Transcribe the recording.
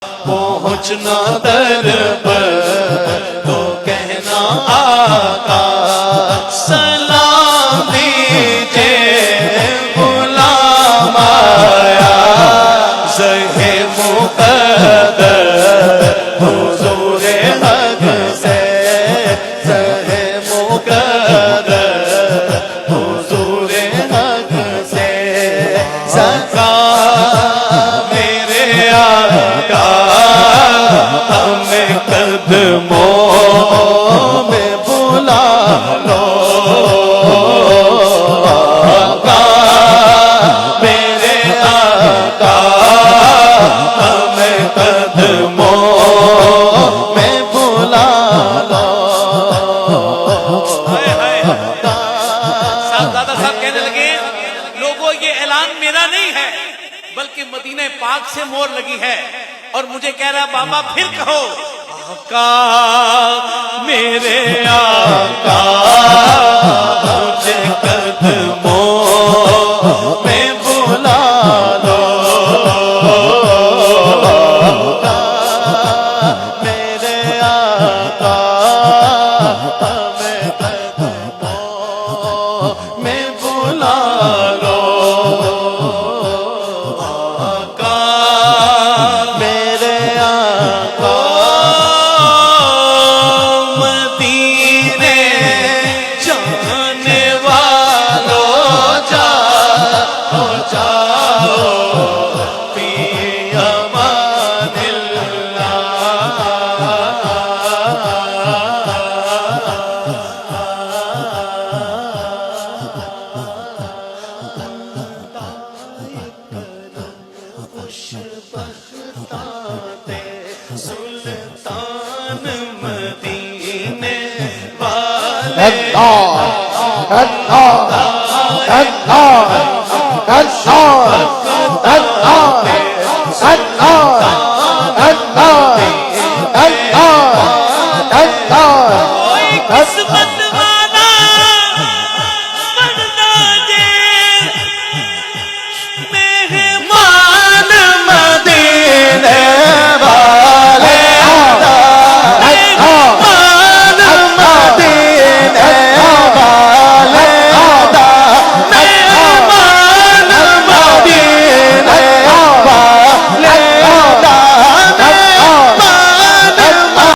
پہنچنا در پر تو کہنا آقا سلام دیجئے غلام آیا زہ مقدر حضور حق سے زہ مقدر حضور حق سے سکا میرے آقا ہمیں قدموں میں بلا لو آقا میرے آقا ہمیں قدموں میں بلا لو دادا صاحب کہنے لگے لوگوں یہ اعلان میرا نہیں ہے بلکہ مدینہ پاک سے مور لگی ہے اور مجھے کہہ رہا بابا پھر کہو آقا میرے آقا مجھے قدموں میں بلا لو آقا میرے آقا ہمیں قدموں میں بلا لو آقا میرے آقا مدینے جانے والوں جاؤ جاؤ فی امان سلطان مدینے والے اللہ اللہ اللہ اللہ